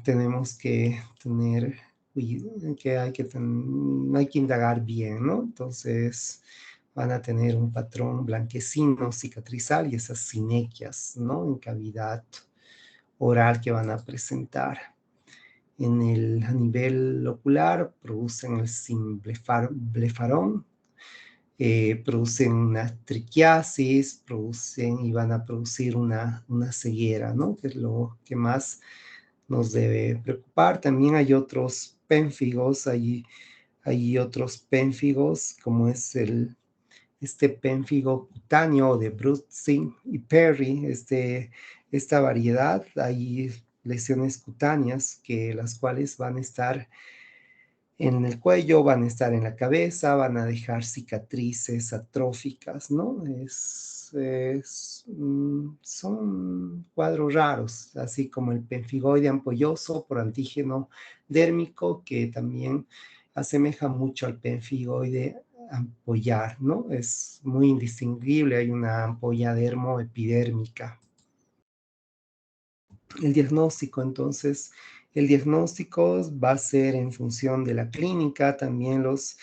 S1: tenemos que tener, hay que indagar bien, ¿no? Entonces van a tener un patrón blanquecino cicatrizal y esas sinequias, ¿no? En cavidad oral que van a presentar. A nivel ocular producen el simblefarón, producen una triquiasis, y van a producir una ceguera, ¿no? Que es lo que más nos debe preocupar. También hay otros pénfigos, hay otros pénfigos, como es este pénfigo cutáneo de Brutzing y Perry, esta variedad. Hay lesiones cutáneas las cuales van a estar en el cuello, van a estar en la cabeza, van a dejar cicatrices atróficas, ¿no? Son cuadros raros, así como el pemfigoide ampolloso por antígeno dérmico, que también asemeja mucho al pemfigoide ampollar, ¿no? Es muy indistinguible, hay una ampolla dermoepidérmica. El diagnóstico, entonces, el diagnóstico va a ser en función de la clínica, también los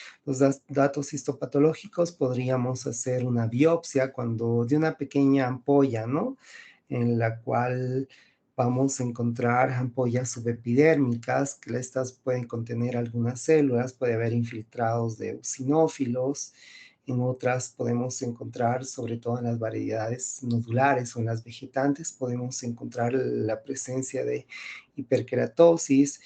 S1: datos histopatológicos, podríamos hacer una biopsia cuando de una pequeña ampolla, ¿no? En la cual vamos a encontrar ampollas subepidérmicas, que estas pueden contener algunas células, puede haber infiltrados de eosinófilos, en otras podemos encontrar, sobre todo en las variedades nodulares o en las vegetantes, podemos encontrar la presencia de hiperkeratosis.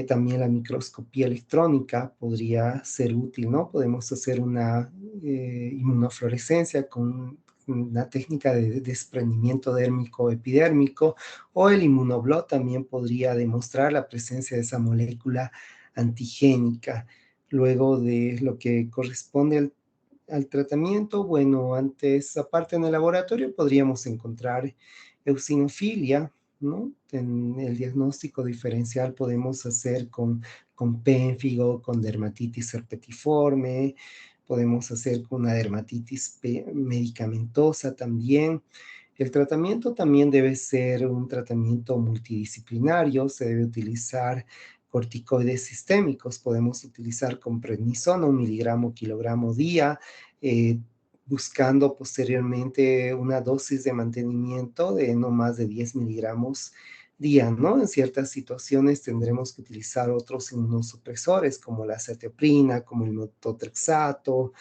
S1: También la microscopía electrónica podría ser útil, ¿no? Podemos hacer una inmunofluorescencia con una técnica de desprendimiento dérmico epidérmico, o el inmunoblot también podría demostrar la presencia de esa molécula antigénica. Luego de lo que corresponde al tratamiento, bueno, antes, aparte en el laboratorio, podríamos encontrar eosinofilia, ¿no? En el diagnóstico diferencial podemos hacer con pénfigo, con dermatitis herpetiforme, podemos hacer con una dermatitis medicamentosa también. El tratamiento también debe ser un tratamiento multidisciplinario, se debe utilizar corticoides sistémicos, podemos utilizar con prednisona, 1 miligramo kilogramo día, buscando posteriormente una dosis de mantenimiento de no más de 10 miligramos día, ¿no? En ciertas situaciones tendremos que utilizar otros inmunosupresores como la cetioprina, como el metotrexato,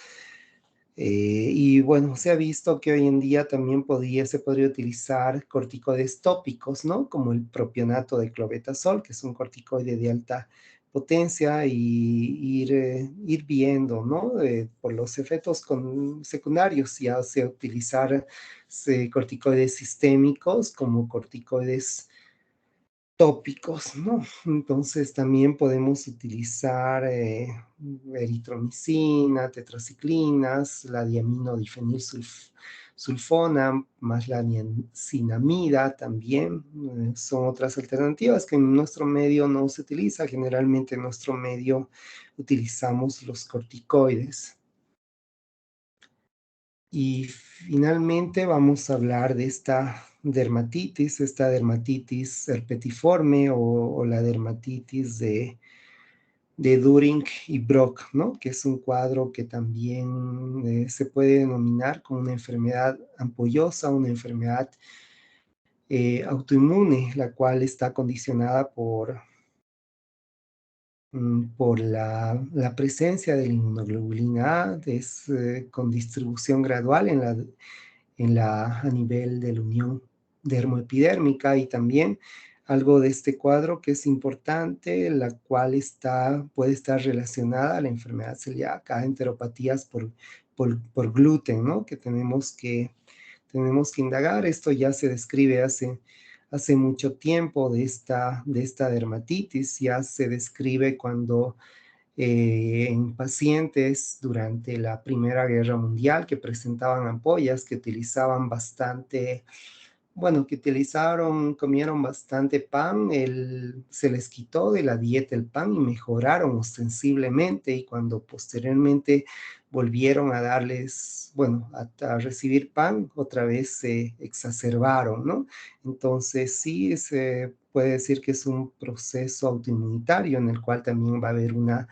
S1: y bueno, se ha visto que hoy en día también se podría utilizar corticoides tópicos, ¿no? Como el propionato de clobetasol, que es un corticoide de alta potencia, y ir viendo, ¿no? Por los efectos secundarios, ya sea utilizar corticoides sistémicos como corticoides tópicos, ¿no? Entonces también podemos utilizar eritromicina, tetraciclinas, la diaminodifenilsulfona, más la niacinamida también. Son otras alternativas que en nuestro medio no se utiliza. Generalmente en nuestro medio utilizamos los corticoides. Y finalmente vamos a hablar de esta dermatitis herpetiforme o la dermatitis de Düring y Brock, ¿no? Que es un cuadro que también se puede denominar como una enfermedad ampollosa, una enfermedad autoinmune, la cual está condicionada por la presencia de la inmunoglobulina A, con distribución gradual a nivel de la unión dermoepidérmica, y también algo de este cuadro que es importante, la cual puede estar relacionada a la enfermedad celíaca, a enteropatías por gluten, ¿no? Que tenemos que indagar. Esto ya se describe hace mucho tiempo de esta dermatitis, ya se describe cuando en pacientes durante la Primera Guerra Mundial que presentaban ampollas, que utilizaban bastante, bueno, comieron bastante pan, se les quitó de la dieta el pan y mejoraron ostensiblemente, y cuando posteriormente volvieron a darles, bueno, a recibir pan, otra vez se exacerbaron, ¿no? Entonces sí, se puede decir que es un proceso autoinmunitario en el cual también va a haber una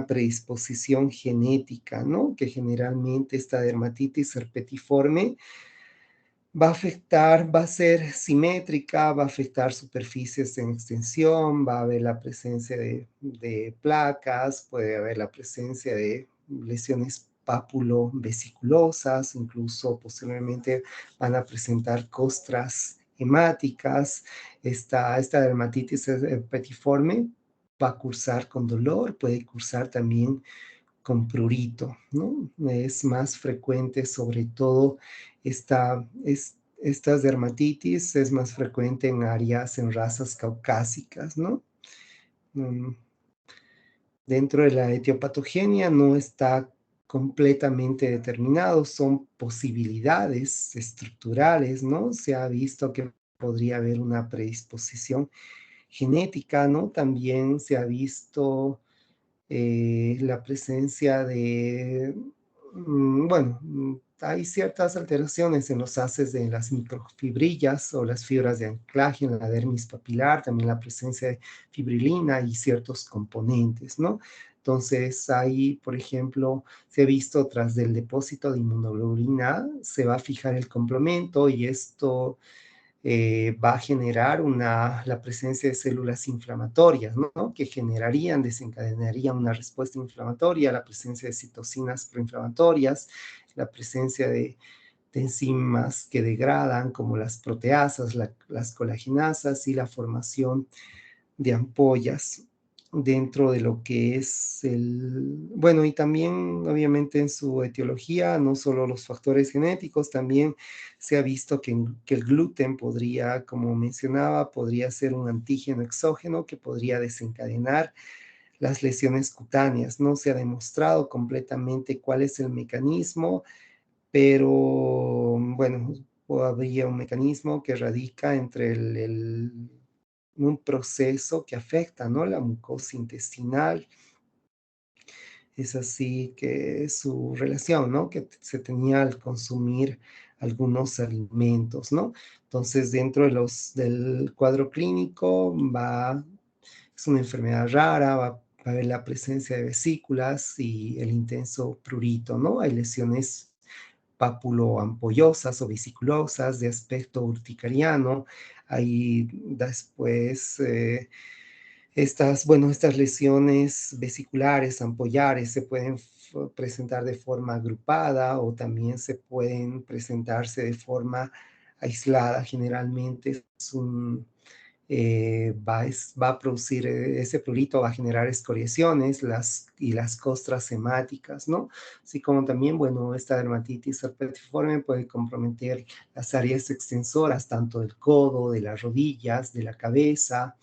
S1: predisposición genética, ¿no? Que generalmente esta dermatitis herpetiforme va a afectar, va a ser simétrica, va a afectar superficies en extensión, va a haber la presencia de placas, puede haber la presencia de lesiones pápulo-vesiculosas, incluso posiblemente van a presentar costras hemáticas. Esta dermatitis herpetiforme va a cursar con dolor, puede cursar también con prurito, ¿no? Es más frecuente, sobre todo, estas dermatitis es más frecuente en razas caucásicas, ¿no? Mm, Dentro de la etiopatogenia no está completamente determinado, son posibilidades estructurales, ¿no? Se ha visto que podría haber una predisposición genética, ¿no? También se ha visto la presencia de, bueno, hay ciertas alteraciones en los haces de las microfibrillas o las fibras de anclaje en la dermis papilar, también la presencia de fibrilina y ciertos componentes, ¿no? Entonces, ahí, por ejemplo, se ha visto tras del depósito de inmunoglobulina A, se va a fijar el complemento y esto va a generar la presencia de células inflamatorias, ¿no? Que generarían, desencadenarían una respuesta inflamatoria, la presencia de citocinas proinflamatorias, la presencia de enzimas que degradan, como las proteasas, las colagenasas y la formación de ampollas dentro de lo que es bueno, y también obviamente en su etiología, no solo los factores genéticos, también se ha visto que el gluten podría, como mencionaba, podría ser un antígeno exógeno que podría desencadenar las lesiones cutáneas. No se ha demostrado completamente cuál es el mecanismo, pero bueno, habría un mecanismo que radica entre un proceso que afecta, ¿no? La mucosa intestinal. Es así que su relación, ¿no? Que se tenía al consumir algunos alimentos, ¿no? Entonces, dentro del cuadro clínico es una enfermedad rara, va a haber la presencia de vesículas y el intenso prurito, ¿no? Hay lesiones papuloampollosas o vesiculosas de aspecto urticariano. Hay después estas lesiones vesiculares, ampollares, se pueden presentar de forma agrupada o también se pueden presentarse de forma aislada. Generalmente va a producir, ese prurito va a generar escoriaciones y las costras hemáticas, ¿no? Así como también, bueno, esta dermatitis herpetiforme puede comprometer las áreas extensoras, tanto del codo, de las rodillas, de la cabeza,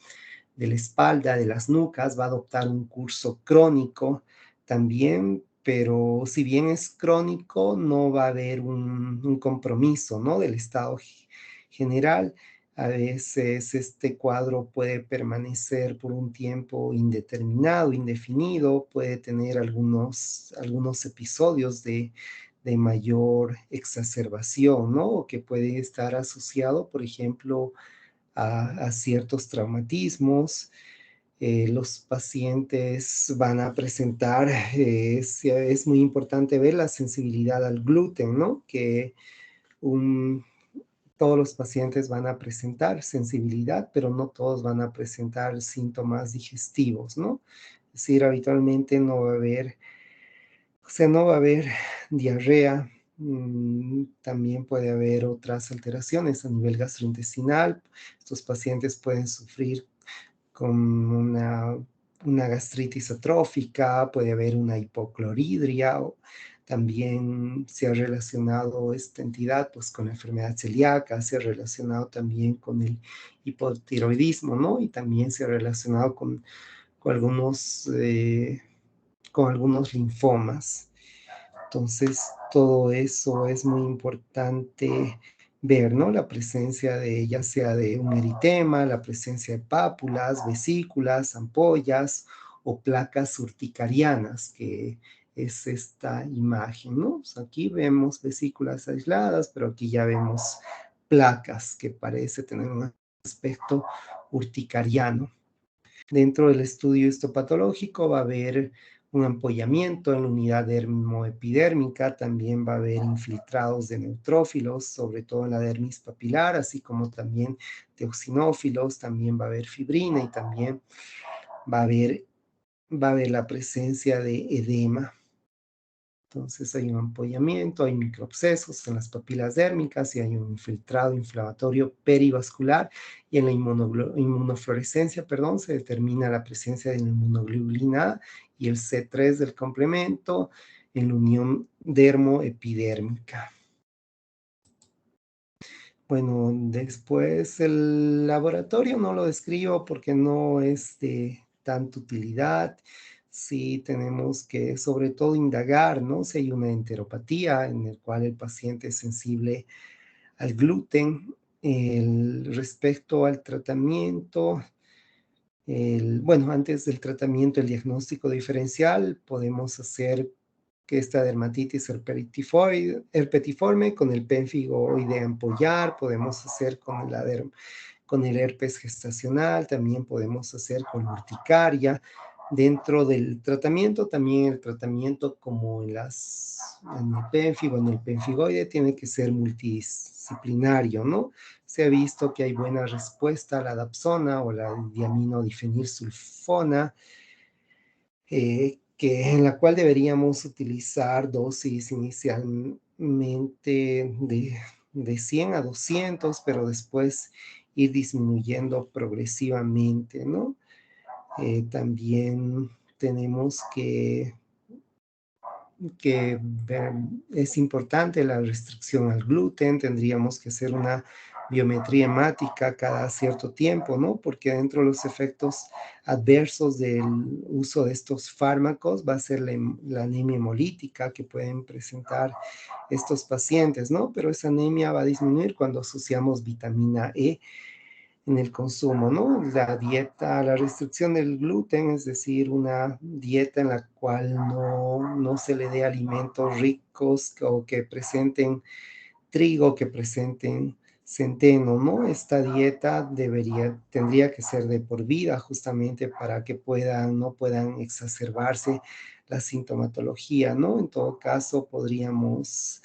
S1: de la espalda, de las nucas, va a adoptar un curso crónico también, pero si bien es crónico, no va a haber un compromiso, ¿no? Del estado general. A veces este cuadro puede permanecer por un tiempo indeterminado, indefinido, puede tener algunos episodios de mayor exacerbación, ¿no? O que puede estar asociado, por ejemplo, a ciertos traumatismos. Los pacientes van a presentar, es muy importante ver la sensibilidad al gluten, ¿no? Que un, todos los pacientes van a presentar sensibilidad, pero no todos van a presentar síntomas digestivos, ¿no? Es decir, habitualmente no va a haber, o sea, no va a haber diarrea. También puede haber otras alteraciones a nivel gastrointestinal. Estos pacientes pueden sufrir con una gastritis atrófica, puede haber una hipocloridria, o también se ha relacionado esta entidad pues con la enfermedad celíaca, se ha relacionado también con el hipotiroidismo, ¿no? Y también se ha relacionado con con algunos linfomas. Entonces, todo eso es muy importante ver, ¿no? La presencia de, ya sea de un eritema, la presencia de pápulas, vesículas, ampollas o placas urticarianas, que es esta imagen, ¿no? O sea, aquí vemos vesículas aisladas, pero aquí ya vemos placas que parece tener un aspecto urticariano. Dentro del estudio histopatológico va a haber un ampollamiento en la unidad dermoepidérmica, también va a haber infiltrados de neutrófilos, sobre todo en la dermis papilar, así como también de eosinófilos, también va a haber fibrina y también va a haber, va a haber la presencia de edema. Entonces hay un ampollamiento, hay microabscesos en las papilas dérmicas y hay un infiltrado inflamatorio perivascular y en la inmunofluorescencia, perdón, se determina la presencia de la inmunoglobulina A y el C3 del complemento en la unión dermoepidérmica. Bueno, después el laboratorio no lo describo porque no es de tanta utilidad. sí tenemos que sobre todo indagar, ¿no? Si hay una enteropatía en el cual el paciente es sensible al gluten. Respecto al tratamiento, bueno, antes del tratamiento, el diagnóstico diferencial, podemos hacer que esta dermatitis herpetiforme con el pénfigo de ampollar, podemos hacer con el herpes gestacional, también podemos hacer con urticaria. Dentro del tratamiento, también el tratamiento como en el pénfigo, en el penfigoide, tiene que ser multidisciplinario, ¿no? Se ha visto que hay buena respuesta a la dapsona o la diaminodifenilsulfona, en la cual deberíamos utilizar dosis inicialmente de 100 a 200, pero después ir disminuyendo progresivamente, ¿no? También tenemos que ver, es importante la restricción al gluten, tendríamos que hacer una biometría hemática cada cierto tiempo, ¿no? Porque dentro de los efectos adversos del uso de estos fármacos va a ser la anemia hemolítica que pueden presentar estos pacientes, ¿no? Pero esa anemia va a disminuir cuando asociamos vitamina E en el consumo, ¿no? La dieta, la restricción del gluten, es decir, una dieta en la cual no se le dé alimentos ricos o que presenten trigo, que presenten centeno, ¿no? Esta dieta tendría que ser de por vida justamente para que no puedan exacerbarse la sintomatología, ¿no? En todo caso, podríamos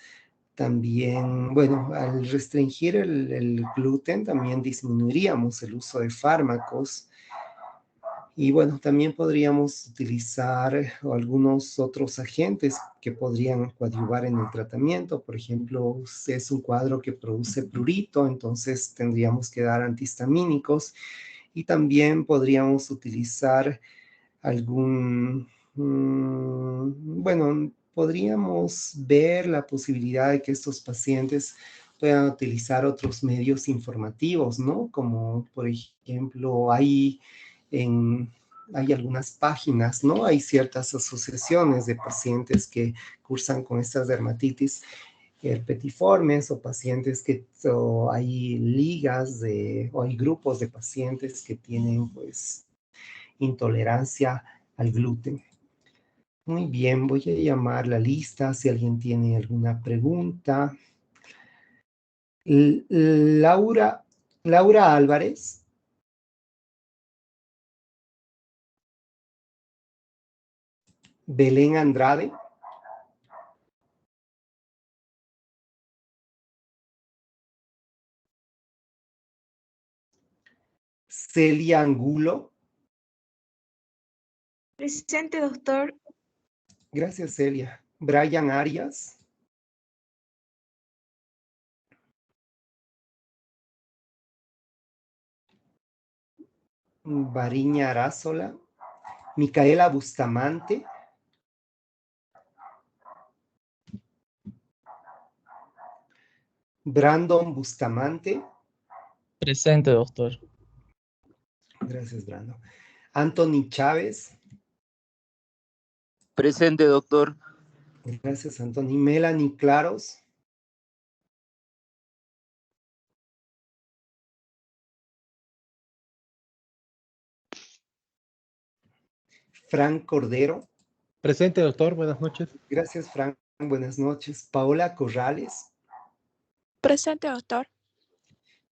S1: también, bueno, al restringir el gluten, también disminuiríamos el uso de fármacos. Y bueno, también podríamos utilizar algunos otros agentes que podrían coadyuvar en el tratamiento. Por ejemplo, si es un cuadro que produce prurito, entonces tendríamos que dar antihistamínicos. Y también podríamos utilizar bueno, podríamos ver la posibilidad de que estos pacientes puedan utilizar otros medios informativos, ¿no? Como, por ejemplo, en, hay algunas páginas, ¿no? Hay ciertas asociaciones de pacientes que cursan con estas dermatitis herpetiformes o pacientes o hay o hay grupos de pacientes que tienen, pues, intolerancia al gluten. Muy bien, voy a llamar la lista si alguien tiene alguna pregunta. Laura, Laura Álvarez. Belén Andrade. Celia Angulo.
S2: Presente, doctor.
S1: Gracias, Celia. Brian Arias. Bariña Arázola. Micaela Bustamante. Brandon Bustamante.
S3: Presente, doctor.
S1: Gracias, Brandon. Anthony Chávez.
S4: Presente, doctor.
S1: Gracias, Anthony. Melanie Claros. Frank Cordero.
S5: Presente, doctor. Buenas noches.
S1: Gracias, Frank. Buenas noches. Paola Corrales.
S2: Presente, doctor.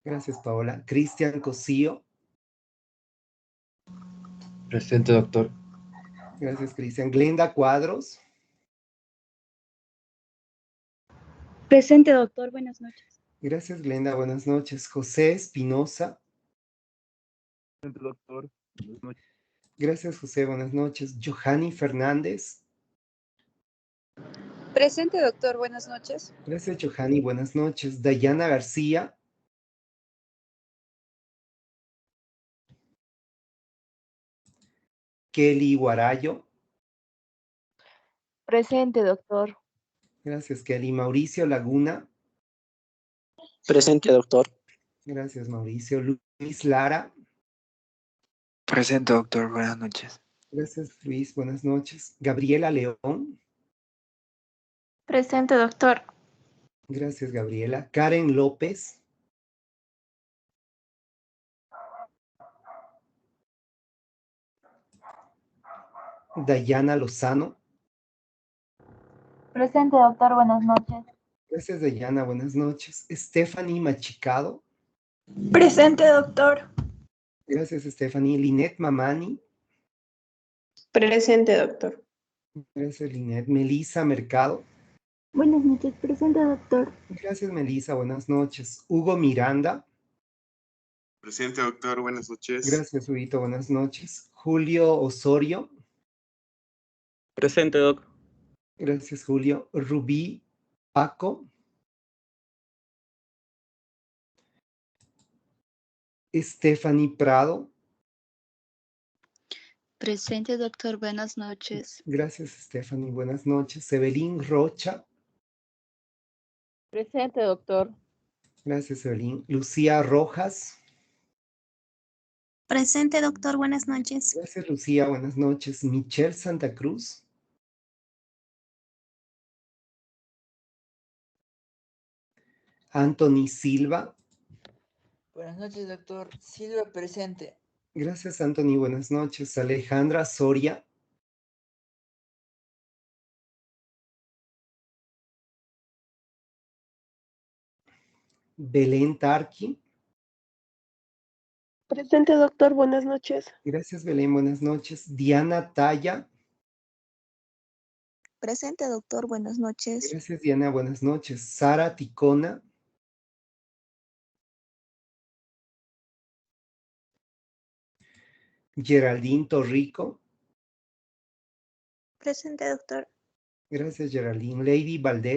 S1: Gracias, Paola. Cristian Cosío.
S6: Presente, doctor.
S1: Gracias, Cristian. Glenda Cuadros.
S7: Presente, doctor. Buenas noches.
S1: Gracias, Glenda. Buenas noches. José Espinosa.
S4: Presente, doctor. Buenas noches.
S1: Gracias, José. Buenas noches. Johanny Fernández.
S8: Presente, doctor. Buenas noches.
S1: Gracias, Johanny. Buenas noches. Dayana García. Kelly Guarayo.
S9: Presente, doctor.
S1: Gracias, Kelly. Mauricio Laguna.
S10: Presente, doctor.
S1: Gracias, Mauricio. Luis Lara.
S11: Presente, doctor. Buenas noches.
S1: Gracias, Luis. Buenas noches. Gabriela León.
S2: Presente, doctor.
S1: Gracias, Gabriela. Karen López. Dayana Lozano.
S7: Presente, doctor. Buenas noches.
S1: Gracias, Dayana. Buenas noches. Stephanie Machicado.
S2: Presente, doctor.
S1: Gracias, Stephanie. Linet Mamani.
S10: Presente, doctor.
S1: Gracias, Linet. Melissa Mercado.
S7: Buenas noches. Presente, doctor.
S1: Gracias, Melissa. Buenas noches. Hugo Miranda.
S9: Presente, doctor. Buenas noches.
S1: Gracias, Huguito. Buenas noches. Julio Osorio.
S3: Presente, doc.
S1: Gracias, Julio. Rubí Paco. Stephanie Prado.
S11: Presente, doctor. Buenas noches.
S1: Gracias, Stephanie. Buenas noches. Evelyn Rocha.
S8: Presente, doctor.
S1: Gracias, Evelyn. Lucía Rojas.
S12: Presente, doctor. Buenas noches.
S1: Gracias, Lucía. Buenas noches. Michelle Santa Cruz. Anthony Silva.
S13: Buenas noches, doctor. Silva, presente.
S1: Gracias, Anthony. Buenas noches. Alejandra Soria. Belén Tarqui.
S2: Presente, doctor. Buenas noches.
S1: Gracias, Belén. Buenas noches. Diana Talla.
S12: Presente, doctor. Buenas noches.
S1: Gracias, Diana. Buenas noches. Sara Ticona. Geraldine Torrico.
S12: Presente, doctor.
S1: Gracias, Geraldine. Lady Valdés.